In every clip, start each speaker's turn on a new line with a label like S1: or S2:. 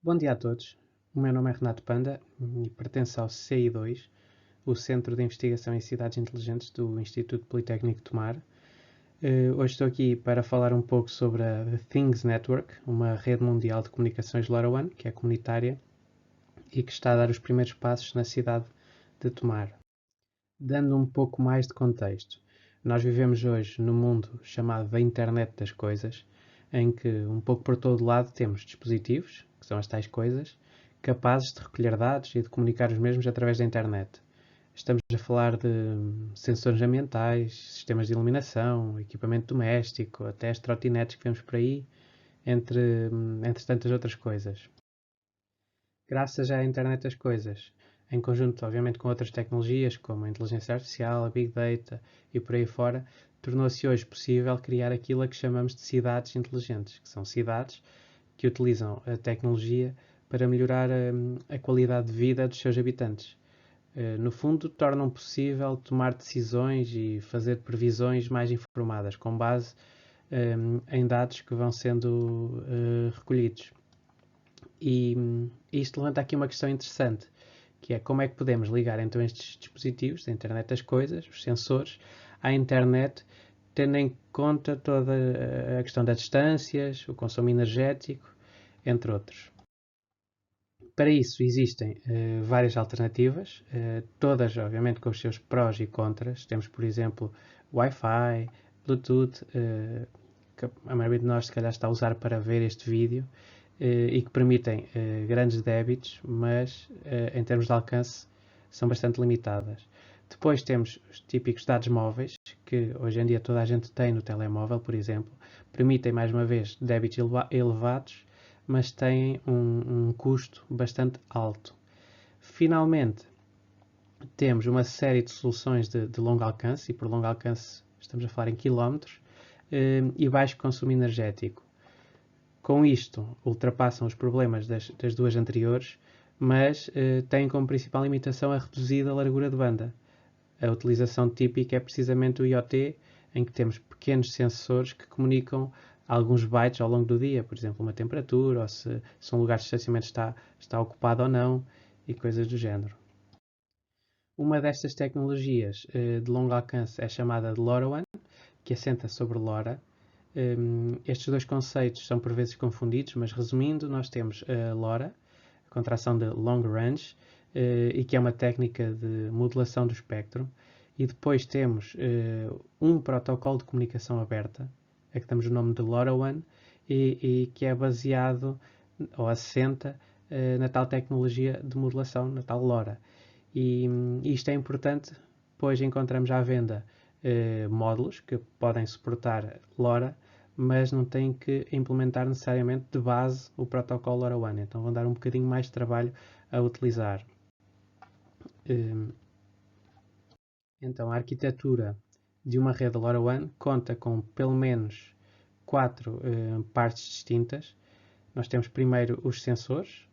S1: Bom dia a todos. O meu nome é Renato Panda e pertenço ao CI2, o Centro de Investigação em Cidades Inteligentes do Instituto Politécnico de Tomar. Hoje estou aqui para falar um pouco sobre a Things Network, uma rede mundial de comunicações LoRaWAN, que é comunitária e que está a dar os primeiros passos na cidade de Tomar. Dando um pouco mais de contexto, nós vivemos hoje num mundo chamado da Internet das Coisas, em que um pouco por todo lado temos dispositivos, que são as tais coisas, capazes de recolher dados e de comunicar os mesmos através da internet. Estamos a falar de sensores ambientais, sistemas de iluminação, equipamento doméstico, até as trotinetes que vemos por aí, entre tantas outras coisas. Graças à internet das coisas, em conjunto, obviamente, com outras tecnologias, como a inteligência artificial, a Big Data e por aí fora, tornou-se hoje possível criar aquilo a que chamamos de cidades inteligentes, que são cidades que utilizam a tecnologia para melhorar a qualidade de vida dos seus habitantes. No fundo, tornam possível tomar decisões e fazer previsões mais informadas, com base em dados que vão sendo recolhidos. E isto levanta aqui uma questão interessante, que é como é que podemos ligar então estes dispositivos, a internet das coisas, os sensores, à internet, tendo em conta toda a questão das distâncias, o consumo energético, entre outros. Para isso existem várias alternativas, todas obviamente com os seus prós e contras. Temos, por exemplo, Wi-Fi, Bluetooth, que a maioria de nós se calhar está a usar para ver este vídeo, e que permitem grandes débitos, mas em termos de alcance são bastante limitadas. Depois temos os típicos dados móveis, que hoje em dia toda a gente tem no telemóvel, por exemplo, permitem mais uma vez débitos elevados, mas têm um custo bastante alto. Finalmente, temos uma série de soluções de longo alcance, e por longo alcance estamos a falar em quilómetros, e baixo consumo energético. Com isto, ultrapassam os problemas das duas anteriores, mas têm como principal limitação a reduzida largura de banda. A utilização típica é precisamente o IoT, em que temos pequenos sensores que comunicam alguns bytes ao longo do dia, por exemplo, uma temperatura, ou se um lugar de estacionamento está ocupado ou não, e coisas do género. Uma destas tecnologias de longo alcance é chamada de LoRaWAN, que assenta sobre LoRa. Estes dois conceitos são por vezes confundidos, mas resumindo, nós temos a LoRa, a contração de Long Range, e que é uma técnica de modulação do espectro, e depois temos um protocolo de comunicação aberta, a que damos o nome de LoRaWAN, e que é baseado ou assenta na tal tecnologia de modulação, na tal LoRa. E isto é importante, pois encontramos à venda módulos que podem suportar LoRa, mas não têm que implementar necessariamente de base o protocolo LoRaWAN, então vão dar um bocadinho mais de trabalho a utilizar. Então, a arquitetura de uma rede LoRaWAN conta com pelo menos 4 partes distintas. Nós temos primeiro os sensores,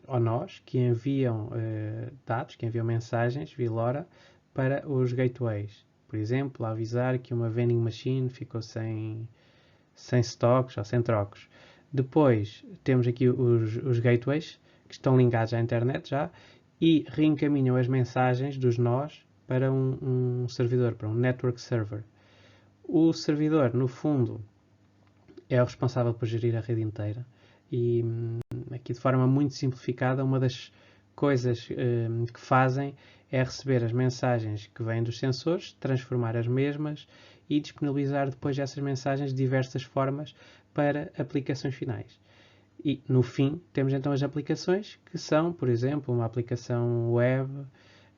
S1: ou nós, que enviam dados, que enviam mensagens via LoRa para os gateways. Por exemplo, a avisar que uma vending machine ficou sem stocks ou sem trocos. Depois temos aqui os gateways, que estão ligados à internet já, e reencaminham as mensagens dos nós para um servidor, para um network server. O servidor, no fundo, é o responsável por gerir a rede inteira. E aqui de forma muito simplificada, uma das coisas que fazem é receber as mensagens que vêm dos sensores, transformar as mesmas e disponibilizar depois essas mensagens de diversas formas para aplicações finais. E no fim temos então as aplicações que são, por exemplo, uma aplicação web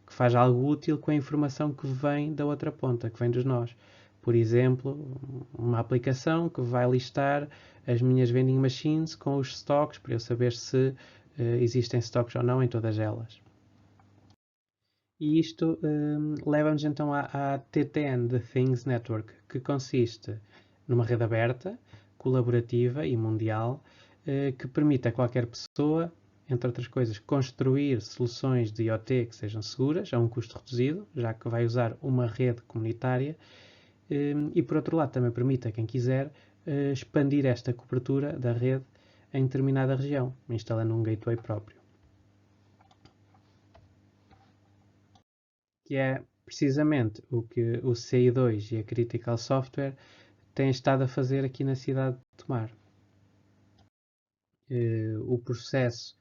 S1: que faz algo útil com a informação que vem da outra ponta, que vem dos nós. Por exemplo, uma aplicação que vai listar as minhas vending machines com os stocks para eu saber se existem stocks ou não em todas elas. E isto leva-nos então à TTN, The Things Network, que consiste numa rede aberta, colaborativa e mundial, que permite a qualquer pessoa, entre outras coisas, construir soluções de IoT que sejam seguras, a um custo reduzido, já que vai usar uma rede comunitária, e por outro lado também permite a quem quiser expandir esta cobertura da rede em determinada região, instalando um gateway próprio. Que é precisamente o que o CI2 e a Critical Software têm estado a fazer aqui na cidade de Tomar. O processo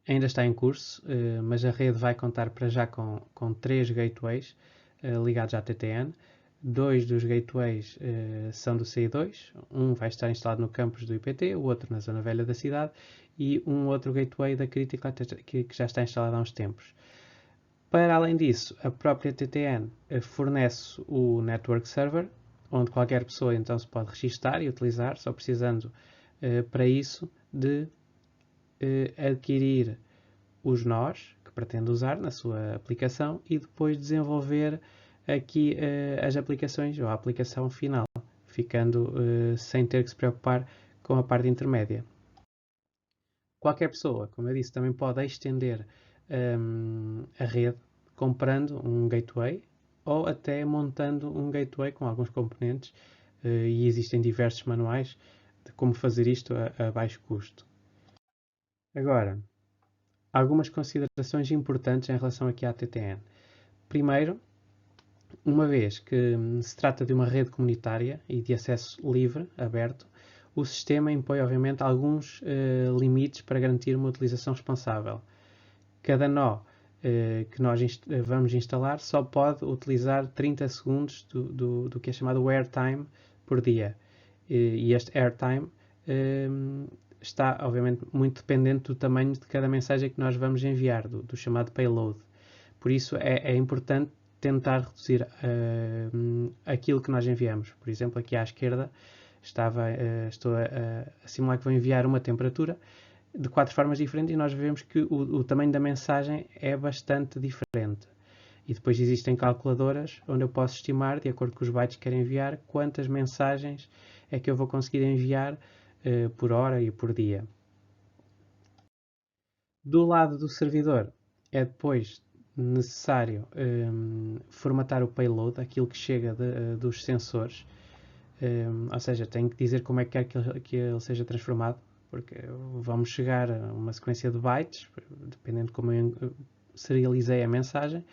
S1: ainda está em curso, mas a rede vai contar para já com 3 gateways ligados à TTN. 2 dos gateways são do CI2, um vai estar instalado no campus do IPT, o outro na zona velha da cidade, e um outro gateway da Critical que já está instalado há uns tempos. Para além disso, a própria TTN fornece o Network Server, onde qualquer pessoa então se pode registar e utilizar, só precisando para isso de adquirir os nós que pretende usar na sua aplicação e depois desenvolver aqui as aplicações ou a aplicação final, ficando sem ter que se preocupar com a parte intermédia. Qualquer pessoa, como eu disse, também pode estender a rede comprando um gateway ou até montando um gateway com alguns componentes e existem diversos manuais de como fazer isto a baixo custo. Agora, algumas considerações importantes em relação aqui à TTN. Primeiro, uma vez que se trata de uma rede comunitária e de acesso livre, aberto, o sistema impõe, obviamente, alguns limites para garantir uma utilização responsável. Cada nó que nós vamos instalar só pode utilizar 30 segundos do que é chamado airtime por dia. E este airtime está, obviamente, muito dependente do tamanho de cada mensagem que nós vamos enviar, do chamado payload. Por isso, é importante tentar reduzir aquilo que nós enviamos. Por exemplo, aqui à esquerda estou a simular que vou enviar uma temperatura de 4 formas diferentes e nós vemos que o tamanho da mensagem é bastante diferente. E depois existem calculadoras onde eu posso estimar, de acordo com os bytes que quero enviar, quantas mensagens é que eu vou conseguir enviar por hora e por dia. Do lado do servidor, é depois necessário formatar o payload, aquilo que chega dos sensores, ou seja, tenho que dizer como é que quer que ele seja transformado, porque vamos chegar a uma sequência de bytes, dependendo de como eu serializei a mensagem,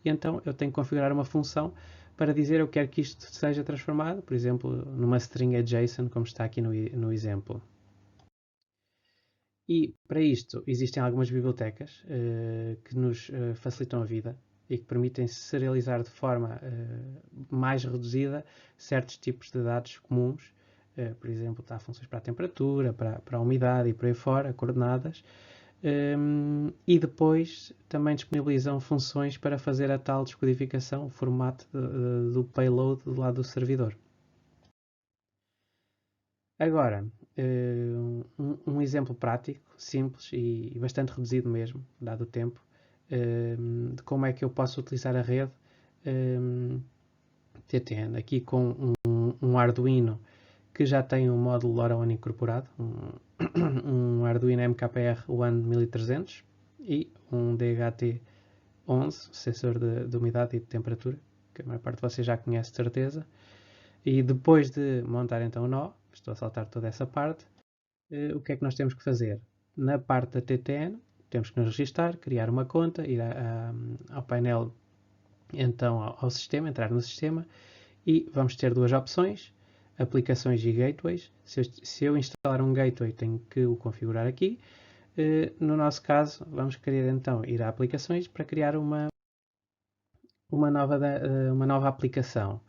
S1: e então eu tenho que configurar uma função para dizer eu quero que isto seja transformado, por exemplo, numa string JSON, como está aqui no exemplo. E para isto existem algumas bibliotecas que nos facilitam a vida e que permitem serializar de forma mais reduzida certos tipos de dados comuns. Por exemplo, há funções para a temperatura, para a umidade e por aí fora, coordenadas. E depois também disponibilizam funções para fazer a tal descodificação, o formato do payload do lado do servidor. Agora, um exemplo prático, simples e bastante reduzido mesmo, dado o tempo, de como é que eu posso utilizar a rede TTN, aqui com um Arduino que já tem um módulo LoRaWAN incorporado, um Arduino MKR One 1300 e um DHT11, sensor de umidade e de temperatura, que a maior parte de vocês já conhece de certeza. E depois de montar então o nó, estou a saltar toda essa parte, o que é que nós temos que fazer? Na parte da TTN, temos que nos registrar, criar uma conta, ir ao painel, então ao sistema, entrar no sistema, e vamos ter duas opções, aplicações e gateways. Se eu instalar um gateway, tenho que o configurar aqui. No nosso caso, vamos querer então ir a aplicações para criar uma nova aplicação.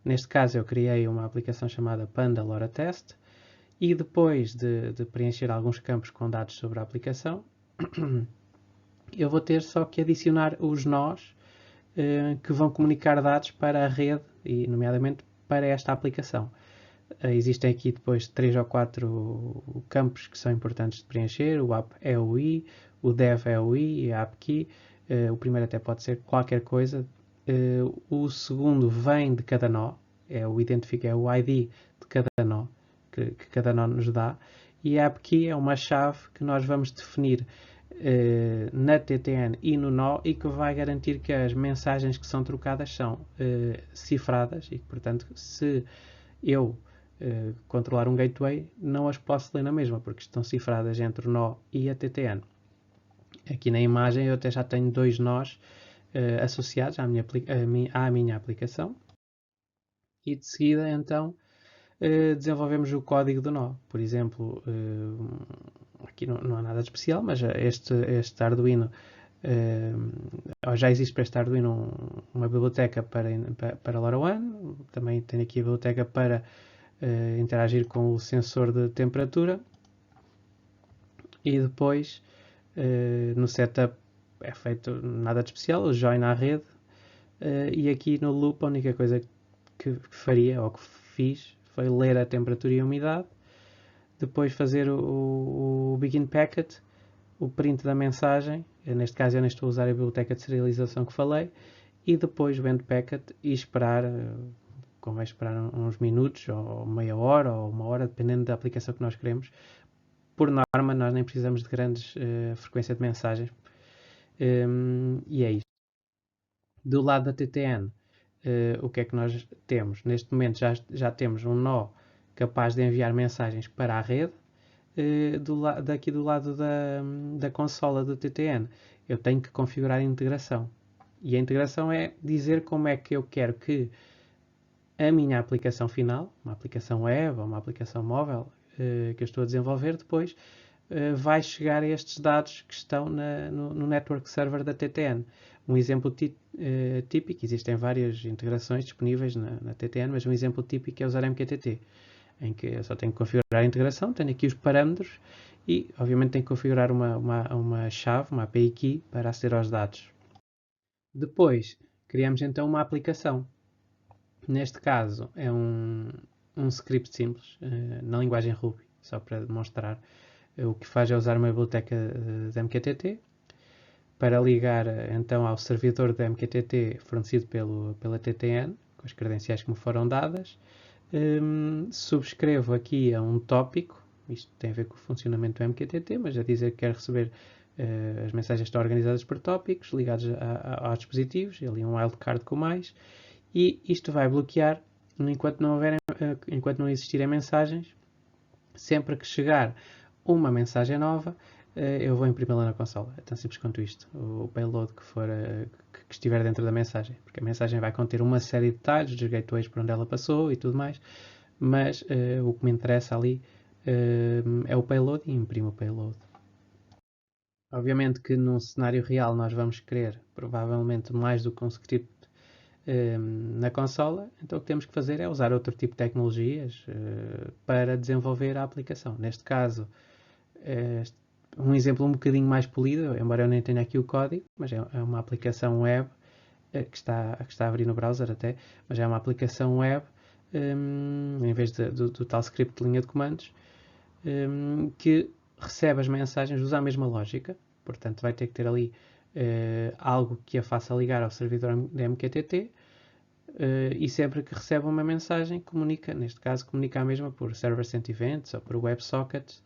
S1: Neste caso, eu criei uma aplicação chamada Panda LoRa Test e depois de preencher alguns campos com dados sobre a aplicação, eu vou ter só que adicionar os nós que vão comunicar dados para a rede e, nomeadamente, para esta aplicação. Existem aqui depois 3 ou 4 campos que são importantes de preencher. O app EUI, o dev EUI e a app key. O primeiro até pode ser qualquer coisa. O segundo vem de cada nó, é o ID de cada nó, que cada nó nos dá, e a app key é uma chave que nós vamos definir na TTN e no nó e que vai garantir que as mensagens que são trocadas são cifradas e que, portanto, se eu controlar um gateway, não as posso ler na mesma, porque estão cifradas entre o nó e a TTN. Aqui na imagem eu até já tenho dois nós associados à minha aplicação. E de seguida, então, desenvolvemos o código do nó. Por exemplo, aqui não há nada de especial, mas este Arduino, já existe para este Arduino uma biblioteca para LoRaWAN. Também tenho aqui a biblioteca para interagir com o sensor de temperatura. E depois, no setup, é feito nada de especial, o join à rede. E aqui no loop, a única coisa que faria, ou que fiz, foi ler a temperatura e a umidade, depois fazer o begin packet, o print da mensagem, neste caso eu nem estou a usar a biblioteca de serialização que falei, e depois o end packet e esperar, convém esperar uns minutos, ou meia hora, ou uma hora, dependendo da aplicação que nós queremos. Por norma, nós nem precisamos de grandes frequência de mensagens. E é isto. Do lado da TTN, o que é que nós temos? Neste momento já temos um nó capaz de enviar mensagens para a rede. Daqui do lado da consola do TTN, eu tenho que configurar a integração. E a integração é dizer como é que eu quero que a minha aplicação final, uma aplicação web ou uma aplicação móvel que eu estou a desenvolver depois, vai chegar a estes dados que estão no network server da TTN. Um exemplo típico, existem várias integrações disponíveis na TTN, mas um exemplo típico é usar MQTT, em que eu só tenho que configurar a integração, tenho aqui os parâmetros e, obviamente, tenho que configurar uma chave, uma API key, para aceder aos dados. Depois, criamos então uma aplicação. Neste caso, é um script simples, na linguagem Ruby, só para demonstrar. O que faz é usar uma biblioteca de MQTT para ligar então ao servidor de MQTT fornecido pela TTN, com as credenciais que me foram dadas. Subscrevo aqui a um tópico, isto tem a ver com o funcionamento do MQTT, mas a dizer que quero receber as mensagens estão organizadas por tópicos ligados aos dispositivos, ali um wildcard com mais, e isto vai bloquear enquanto não existirem mensagens. Sempre que chegar uma mensagem nova, eu vou imprimí-la na consola. É tão simples quanto isto. O payload que estiver dentro da mensagem. Porque a mensagem vai conter uma série de detalhes dos gateways por onde ela passou e tudo mais. Mas o que me interessa ali é o payload e imprimo o payload. Obviamente que num cenário real nós vamos querer provavelmente mais do que um script na consola, então o que temos que fazer é usar outro tipo de tecnologias para desenvolver a aplicação. Neste caso, um exemplo um bocadinho mais polido, embora eu nem tenha aqui o código, mas é uma aplicação web que está a abrir no browser até, mas é uma aplicação web em vez do tal script de linha de comandos que recebe as mensagens, usa a mesma lógica, portanto vai ter que ter ali algo que a faça ligar ao servidor de MQTT e sempre que recebe uma mensagem comunica, neste caso comunica a mesma por Server Sent Events ou por WebSockets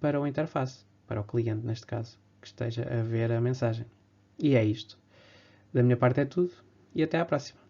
S1: para o interface, para o cliente neste caso, que esteja a ver a mensagem. E é isto. Da minha parte é tudo e até à próxima.